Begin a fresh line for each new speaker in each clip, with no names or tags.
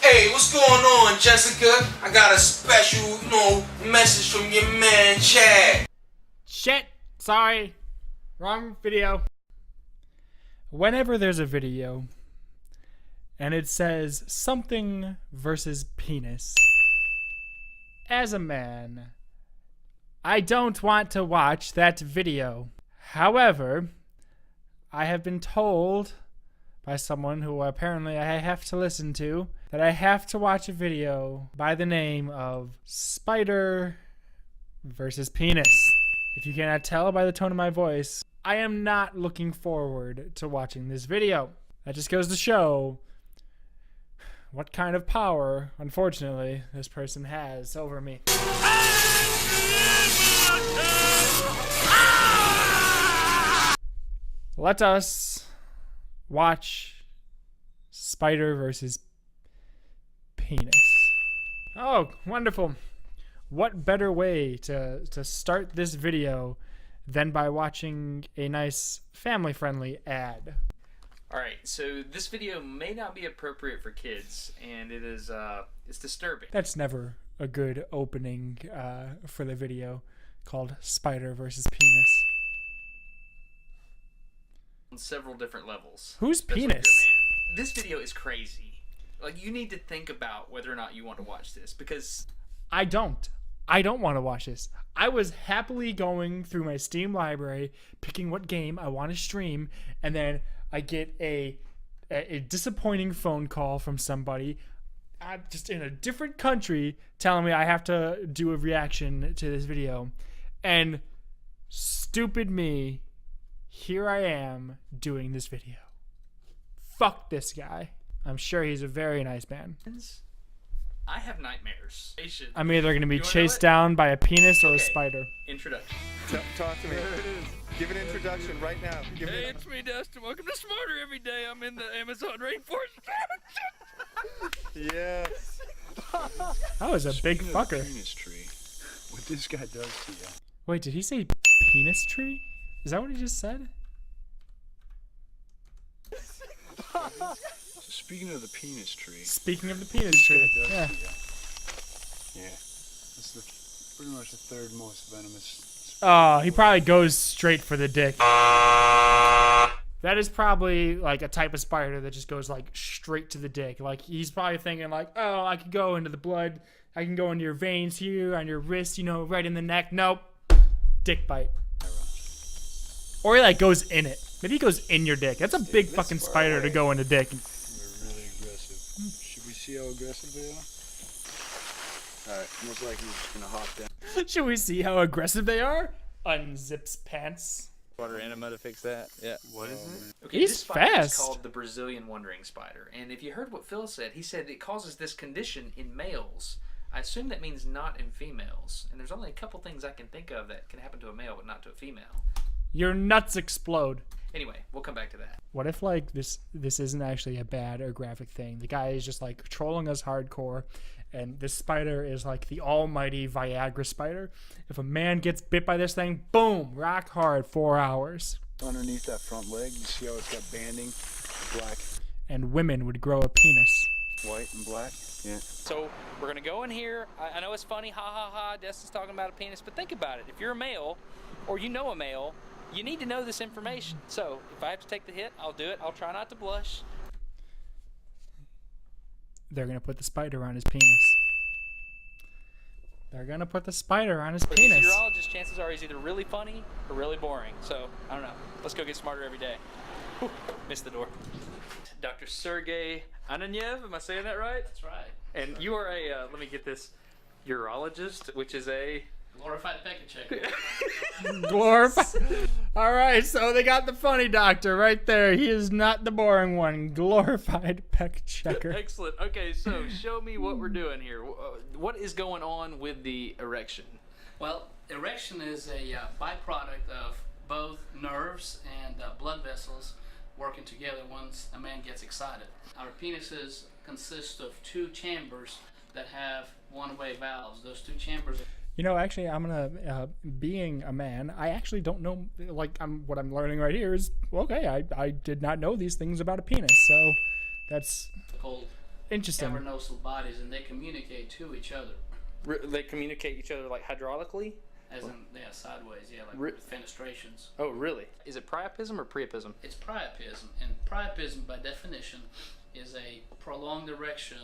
Hey, what's going on, Jessica? I got a special, message from your man, Chad.
Shit! Sorry. Wrong video. Whenever there's a video and it says something versus penis, as a man, I don't want to watch that video. However, I have been told by someone who apparently I have to listen to that I have to watch a video by the name of Spider versus Penis. If you cannot tell by the tone of my voice, I am not looking forward to watching this video. That just goes to show what kind of power, unfortunately, this person has over me. Let us watch Spider versus Penis. Oh, wonderful. What better way to start this video than by watching a nice family-friendly ad?
Alright, so this video may not be appropriate for kids, and it is, it's disturbing.
That's never a good opening for the video called Spider versus Penis.
On several different levels.
Who's
especially if
Penis?
you're a man. This video is crazy. Like, you need to think about whether or not you want to watch this, because
I don't want to watch this. I was happily going through my Steam library, picking what game I want to stream, and then I get a disappointing phone call from somebody just in a different country telling me I have to do a reaction to this video. And stupid me, here I am doing this video. Fuck this guy. I'm sure he's a very nice man.
I have nightmares.
I'm either going to be
You wanna know
chased
what?
down by a penis or a
Okay.
spider.
Introduction.
Talk to me. There it is. Give an introduction right now. Give
Hey,
it.
it's me, Dustin. Welcome to Smarter Every Day. I'm in the Amazon rainforest.
Yes.
That was a big
Speaking of the
fucker.
penis tree, what this guy does to you.
Wait, did he say penis tree? Is that what he just said?
So speaking of the penis tree,
Speaking of the penis tree.
does
Yeah.
to you. Yeah. It's pretty much the third most venomous.
Oh, he probably goes straight for the dick. That is probably like a type of spider that just goes like straight to the dick. Like he's probably thinking like, oh, I could go into the blood. I can go into your veins here, on your wrist, right in the neck. Nope. Dick bite. Or he like goes in it. Maybe he goes in your dick. That's a big fucking spider to go into dick.
They're really aggressive. Should we see how aggressive they are? Alright, most likely he's just gonna hop down.
Should we see how aggressive they are? Unzips pants.
Water enema to fix that. Yeah.
What is it?
Okay,
He's
this spider
fast.
is called the Brazilian wandering spider. And if you heard what Phil said, he said it causes this condition in males. I assume that means not in females. And there's only a couple things I can think of that can happen to a male but not to a female.
Your nuts explode.
Anyway, we'll come back to that.
What if like this isn't actually a bad or graphic thing? The guy is just like trolling us hardcore, and this spider is like the almighty Viagra spider. If a man gets bit by this thing, boom, rock hard, 4 hours.
Underneath that front leg, you see how it's got banding? Black,
And women would grow a penis.
white, and black? Yeah.
So we're gonna go in here. I know it's funny, ha ha ha. Dustin's talking about a penis, but think about it. If you're a male, or you know a male, you need to know this information. So if I have to take the hit, I'll do it. I'll try not to blush.
They're gonna put the spider on his penis. They're gonna put the spider on his
For these
penis.
urologists, chances are he's either really funny or really boring. So I don't know. Let's go get smarter every day. Whew, missed the door. Dr. Sergey Ananyev, am I saying that right?
That's right.
And you are a, let me get this, urologist, which is a...
Glorified pecker checker.
Glorified. All right, so they got the funny doctor right there. He is not the boring one. Glorified peck checker.
Excellent. Okay, so show me what we're doing here. What is going on with the erection?
Well, erection is a byproduct of both nerves and blood vessels working together once a man gets excited. Our penises consist of two chambers that have one-way valves. Those two chambers.
Actually, I'm gonna, being a man, I actually don't know, like, what I'm learning right here is, okay, I did not know these things about a penis, so that's...
Called
Interesting.
cavernosal bodies, and they communicate to each other.
They communicate each other like hydraulically?
As in, yeah, sideways, yeah, like
Re-
with fenestrations.
Oh, really? Is it priapism or priapism?
It's priapism, and priapism, by definition, is a prolonged erection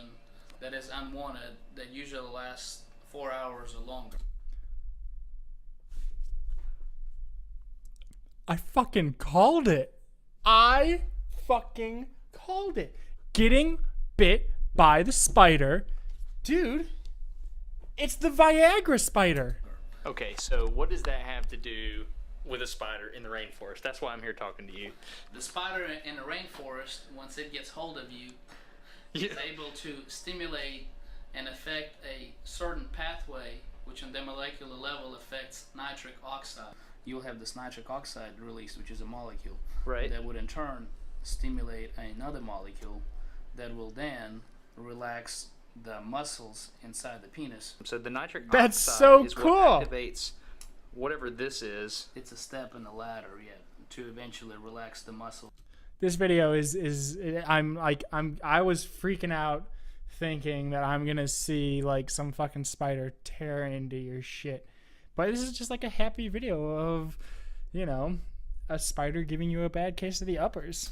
that is unwanted that usually lasts 4 hours or longer.
I fucking called it. I fucking called it. Getting bit by the spider. Dude, it's the Viagra spider.
Okay, so what does that have to do with a spider in the rainforest? That's why I'm here talking to you.
The spider in the rainforest, once it gets hold of you,
Yeah.
is able to stimulate and affect a certain pathway, which on the molecular level affects nitric oxide. You'll have this nitric oxide released, which is a molecule.
Right.
That would in turn stimulate another molecule that will then relax the muscles inside the penis.
So the nitric
That's
oxide
so
is
cool.
what activates whatever this is.
It's a step in the ladder, yet, to eventually relax the muscle.
This video is I was freaking out thinking that I'm gonna see like some fucking spider tear into your shit. But this is just like a happy video of, you know, a spider giving you a bad case of the uppers.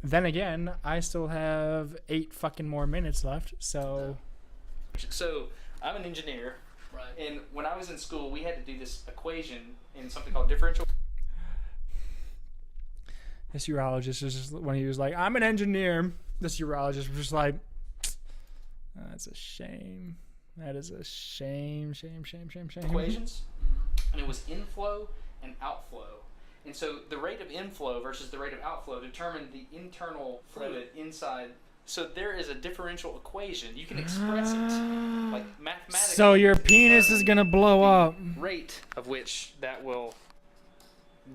Then again, I still have 8 fucking more minutes left, so
So I'm an engineer,
Right.
and when I was in school, we had to do this equation in something called differential.
this urologist was just, when he was like, I'm an engineer, this urologist was just like, that's a shame. That is a shame.
Equations, and it was inflow and outflow. And so the rate of inflow versus the rate of outflow determined the internal fluid inside. So there is a differential equation. You can express it like mathematically.
So your penis is gonna blow up.
Rate of which that will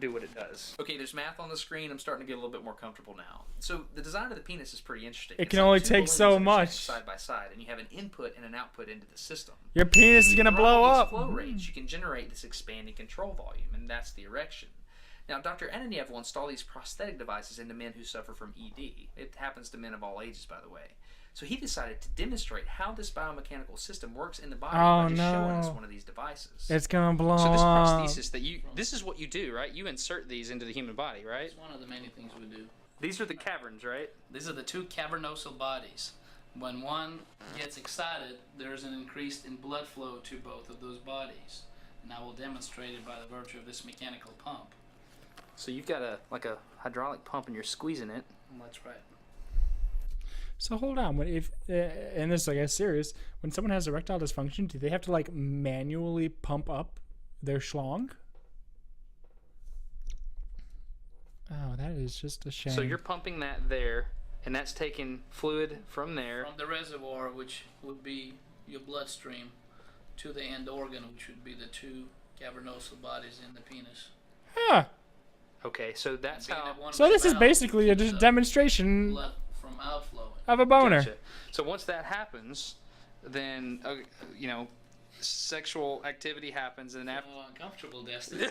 do what it does. Okay, there's math on the screen. I'm starting to get a little bit more comfortable now. So the design of the penis is pretty interesting.
It
It's
can
like
only
two
take
balloons
so
that are
much.
side by side, and you have an input and an output into the system.
Your penis is gonna
Through
blow
all these
up.
flow rates, you can generate this expanding control volume, and that's the erection. Now, Dr. Ananiev will install these prosthetic devices into men who suffer from ED. It happens to men of all ages, by the way. So he decided to demonstrate how this biomechanical system works in the body by just showing us one of these devices.
It's gonna blow
So this
up.
prosthesis this is what you do, right? You insert these into the human body, right?
It's one of the many things we do.
These are the caverns, right?
These are the two cavernosal bodies. When one gets excited, there's an increase in blood flow to both of those bodies. And I will demonstrate it by the virtue of this mechanical pump.
So you've got a hydraulic pump and you're squeezing it.
That's right.
So hold on, when if and this is I guess serious, when someone has erectile dysfunction, do they have to like manually pump up their schlong? Oh, that is just a shame.
So you're pumping that there, and that's taking fluid from there.
From the reservoir, which would be your bloodstream, to the end organ, which would be the two cavernosal bodies in the penis.
Huh.
Okay, so that's
Being
how.
that one
So this is
valve
basically a
keeps the
demonstration
blood from outflowing.
of a boner.
Gotcha. So once that happens, then sexual activity happens, and after.
Uncomfortable, Destiny.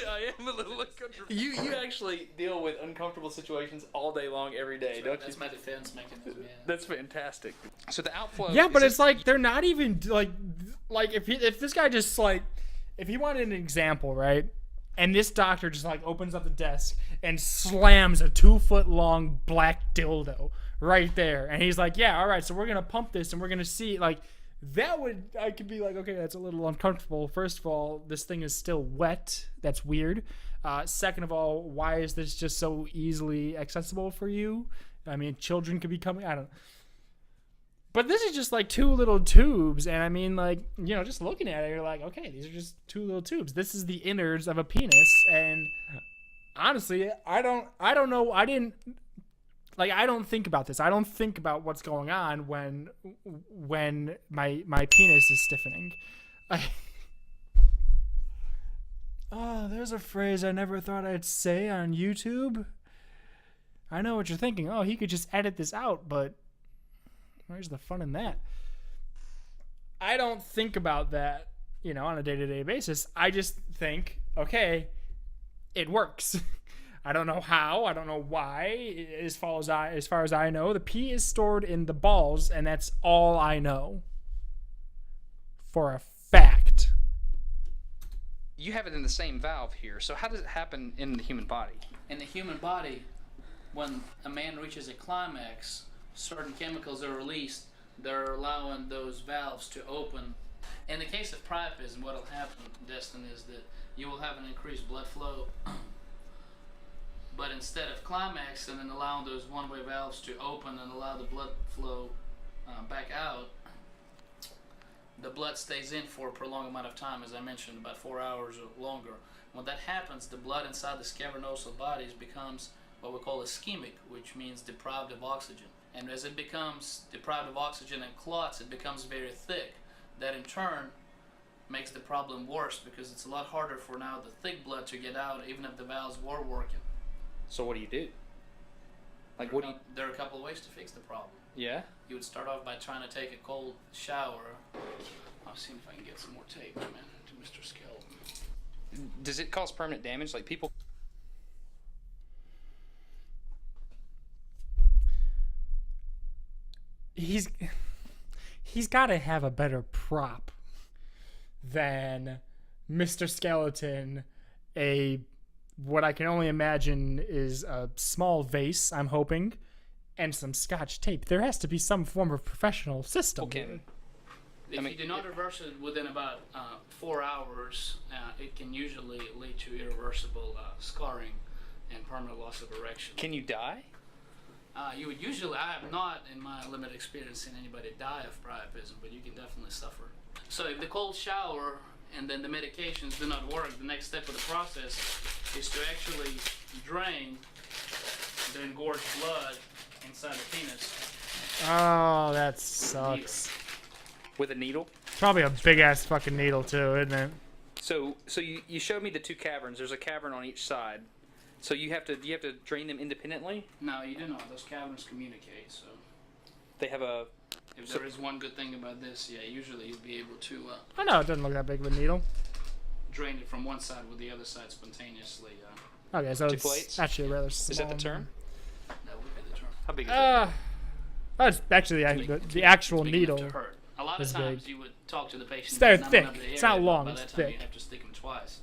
I am a little uncomfortable. You actually deal with uncomfortable situations all day long, every day, don't
That's
you?
my defense mechanism. Yeah.
That's fantastic. So the outflow.
Yeah, but
is
it's like they're not even like if this guy just like if he wanted an example, right? And this doctor just like opens up the desk and slams a 2-foot long black dildo right there, and he's like, "Yeah, all right, so we're gonna pump this and we're gonna see." Like that would I could be like, "Okay, that's a little uncomfortable." First of all, this thing is still wet. That's weird. Second of all, why is this just so easily accessible for you? I mean, children could be coming. I don't. But this is just like 2 little tubes, and I mean, like, you know, just looking at it, you're like, okay, these are just 2 little tubes. This is the innards of a penis, and honestly, I don't know. I don't think about this. I don't think about what's going on when my penis is stiffening. Oh, there's a phrase I never thought I'd say on YouTube. I know what you're thinking. Oh, he could just edit this out, but where's the fun in that? I don't think about that, on a day-to-day basis. I just think, okay, it works. I don't know how. I don't know why. As far as I know, the pee is stored in the balls, and that's all I know. For a fact.
You have it in the same valve here. So how does it happen in the human body?
In the human body, when a man reaches a climax, certain chemicals are released that are allowing those valves to open. In the case of priapism, what will happen, Destin, is that you will have an increased blood flow, but instead of climaxing and allowing those one-way valves to open and allow the blood flow back out, the blood stays in for a prolonged amount of time, as I mentioned, about 4 hours or longer. When that happens, the blood inside the cavernosal bodies becomes what we call ischemic, which means deprived of oxygen. And as it becomes deprived of oxygen and clots, it becomes very thick. That in turn makes the problem worse because it's a lot harder for now the thick blood to get out, even if the valves were working.
So what do you do? Like
There are a couple of ways to fix the problem.
Yeah?
You would start off by trying to take a cold shower. I'll see if I can get some more tape, man, to Mr. Skeleton.
Does it cause permanent damage? Like people...
He's got to have a better prop than Mr. Skeleton, what I can only imagine is a small vase, I'm hoping, and some scotch tape. There has to be some form of professional system.
Okay.
If you do not reverse it within about 4 hours, it can usually lead to irreversible scarring and permanent loss of erection.
Can you die?
You would usually, I have not, in my limited experience, seen anybody die of priapism, but you can definitely suffer. So if the cold shower and then the medications do not work, the next step of the process is to actually drain the engorged blood inside the penis.
Oh, that sucks.
With a needle?
Probably a big-ass fucking needle, too, isn't it?
So you showed me the two caverns. There's a cavern on each side. So you have to drain them independently?
No, you do not. Those caverns communicate, so...
They have a...
If there is one good thing about this, yeah, usually you'll be able to
I know, it doesn't look that big of a needle.
drain it from one side with the other side spontaneously.
Okay, so
Two
it's
plates?
actually rather small.
Is that the term?
That would be the term.
How big is it?
That's actually the actual
Big enough
needle.
to hurt. A lot
is
of times
big.
you would talk to the patient.
They're
about
thick.
numbing up the
It's not
area,
long,
By
it's
that time
thick.
you have to stick them twice,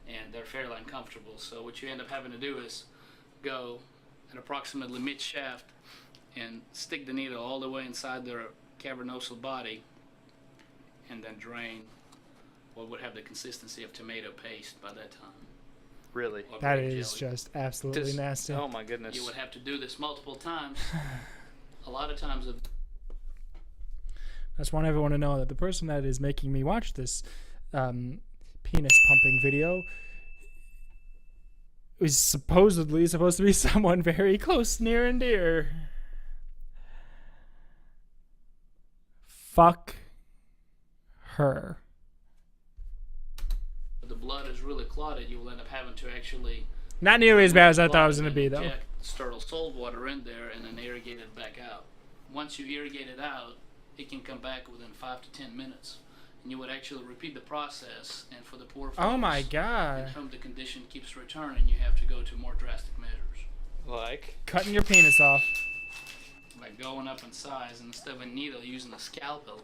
and they're fairly uncomfortable. So what you end up having to do is go at approximately mid-shaft and stick the needle all the way inside their cavernosal body, and then drain what would have the consistency of tomato paste by that time.
Really?
Or
That
grape
is
jelly.
just absolutely
Just-
nasty.
Oh my goodness.
You would have to do this multiple times. A lot of times of
I just want everyone to know that the person that is making me watch this penis pumping video is supposedly supposed to be someone very close, near and dear. Fuck her.
the blood is really clotted, you will end up having to actually
Not nearly as bad as I thought it was going to be, though.
inject sterile salt water in there and then irrigate it back out. Once you irrigate it out, it can come back within 5 to 10 minutes. And you would actually repeat the process, and for the poor folks
Oh my
in
god.
whom the condition keeps returning, you have to go to more drastic measures.
Like?
Cutting your penis off.
Like going up in size, and instead of a needle, using a scalpel.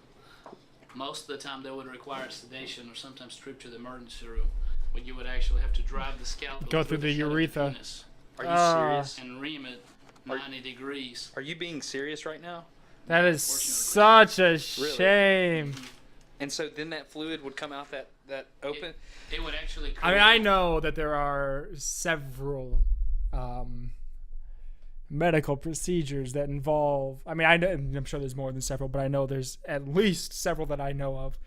Most of the time they would require sedation or sometimes trip to the emergency room, where you would actually have to drive the scalpel
Go through the
head of
urethra.
penis
Are you
Ah.
serious?
and ream it 90 degrees.
Are you being serious right now?
That is such a shame.
And so then that fluid would come out that open?
It would actually
I mean, I know that there are several medical procedures that involve. I mean, I'm sure there's more than several, but I know there's at least several that I know of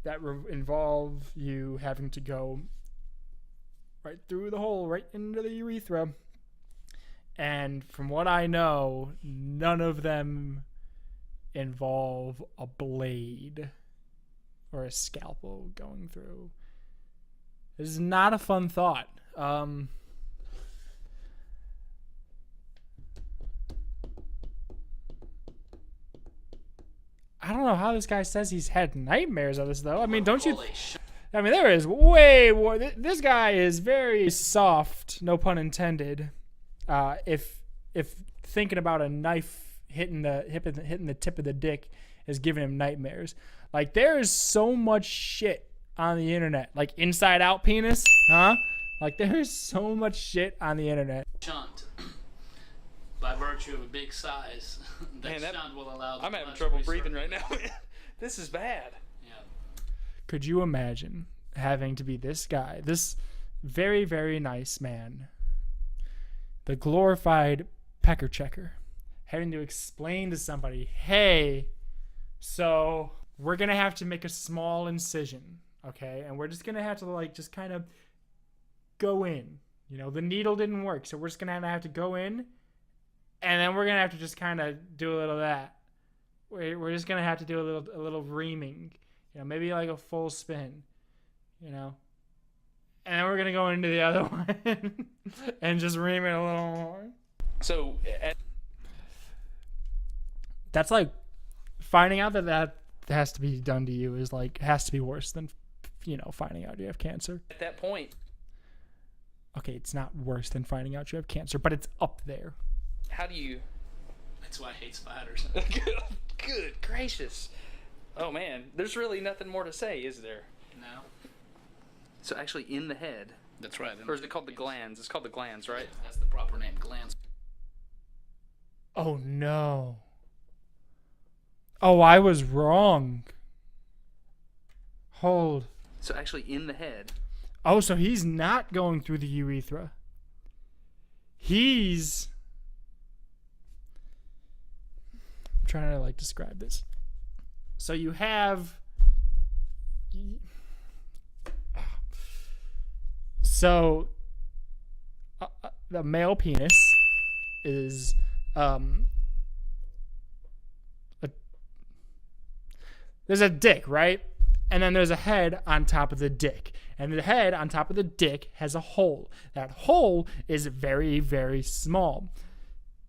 that involve you having to go right through the hole, right into the urethra. And from what I know, none of them involve a blade or a scalpel going through. This is not a fun thought. I don't know how this guy says he's had nightmares of this, though. I mean, don't you I mean, there is way more. This guy is very soft, no pun intended. If thinking about a knife hitting the tip of the dick is giving him nightmares. Like, there is so much shit on the internet. Like, inside out penis, huh? Like, there is so much shit on the internet.
Shunt. By virtue of a big size, that shunt will allow the
I'm having
flush
trouble
to
breathing right
recirculate.
now. This is bad.
Yeah.
Could you imagine having to be this guy, this very, very nice man, the glorified pecker checker, having to explain to somebody, hey, so we're going to have to make a small incision, okay? And we're just going to have to, like, just kind of go in. You know, the needle didn't work, so we're just going to have to go in, and then we're going to have to just kind of do a little of that. We're just going to have to do a little reaming, you know, maybe like a full spin, you know. And then we're going to go into the other one and just ream it a little more.
So,
That's like finding out that has to be done to you is like, has to be worse than, you know, finding out you have cancer.
at that point,
Okay, it's not worse than finding out you have cancer, but it's up there.
how do you...
That's why I hate spiders.
Good gracious. Oh, man. There's really nothing more to say, is there?
No.
So, actually, in the head.
That's right.
Or is it called the glands? It's called the glands, right?
That's the proper name, glands.
Oh, no. Oh, I was wrong. Hold.
So, actually, in the head.
Oh, so he's not going through the urethra. He's... I'm trying to, like, describe this. So you have... So, the male penis is... There's a dick, right? And then there's a head on top of the dick. And the head on top of the dick has a hole. That hole is very, very small.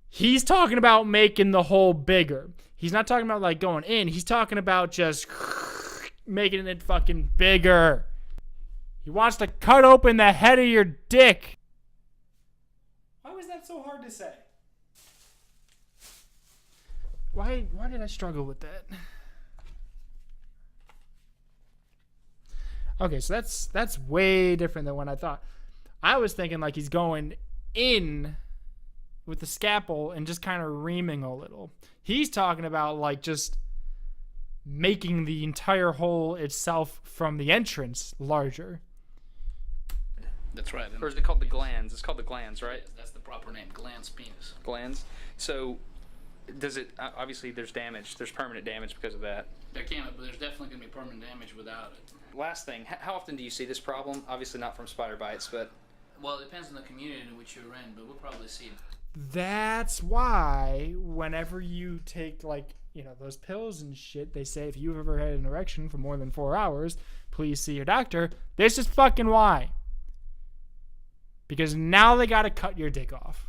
He's talking about making the hole bigger. He's not talking about, like, going in. He's talking about just making it fucking bigger. He wants to cut open the head of your dick. Why was that so hard to say? Why did I struggle with that? Okay, so that's way different than what I thought. I was thinking like he's going in with the scalpel and just kind of reaming a little. He's talking about like just making the entire hole itself from the entrance larger.
That's right.
Or is it called the glands? It's called the glands, right?
Yes, that's the proper name, glans penis.
Glands. So, does it... Obviously, there's damage. There's permanent damage because of that.
There can, but there's definitely going to be permanent damage without it.
Last thing, how often do you see this problem? Obviously not from spider bites, but...
Well, it depends on the community in which you're in, but we'll probably see it.
That's why whenever you take, like, you know, those pills and shit, they say if you've ever had an erection for more than 4 hours, please see your doctor. This is fucking why. Because now they gotta cut your dick off.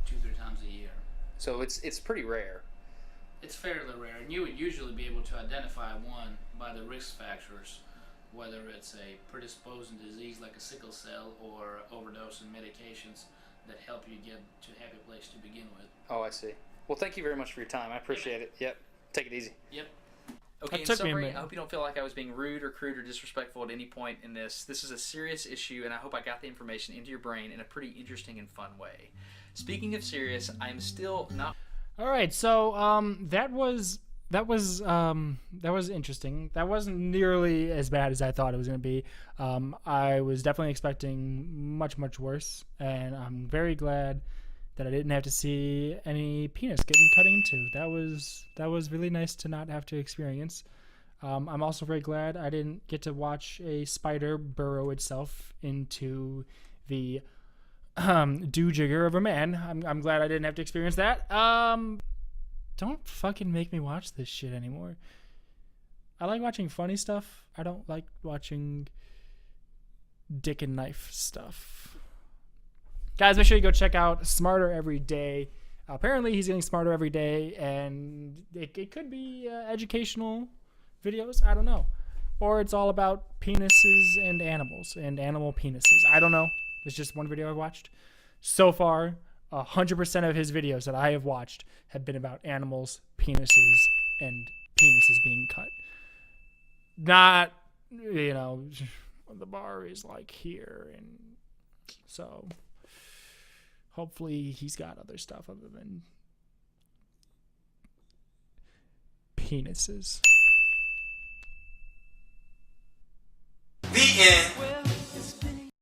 2-3 times a year.
So it's pretty rare.
It's fairly rare, and you would usually be able to identify one by the risk factors, whether it's a predisposing disease like a sickle cell or overdose in medications that help you get to a happy place to begin with.
Oh, I see. Well, thank you very much for your time. I appreciate it. Yep. Take it easy.
Yep.
Okay,
That
in
took me a
summary,
minute.
I hope you don't feel like I was being rude or crude or disrespectful at any point in this. This is a serious issue, and I hope I got the information into your brain in a pretty interesting and fun way. Speaking of serious, I'm still not...
All right, so that was interesting. That wasn't nearly as bad as I thought it was going to be. I was definitely expecting much worse, and I'm very glad that I didn't have to see any penis getting cut into. That was really nice to not have to experience. I'm also very glad I didn't get to watch a spider burrow itself into the do-jigger of a man. I'm glad I didn't have to experience that. Don't fucking make me watch this shit anymore. I like watching funny stuff. I don't like watching dick and knife stuff. Guys, make sure you go check out Smarter Every Day. Apparently, he's getting smarter every day, and it could be educational videos. I don't know. or it's all about penises and animals and animal penises. I don't know. It's just one video I've watched. So far, 100% of his videos that I have watched have been about animals, penises, and penises being cut. Not, you know, the bar is like here, and so hopefully he's got other stuff other than penises.
The end.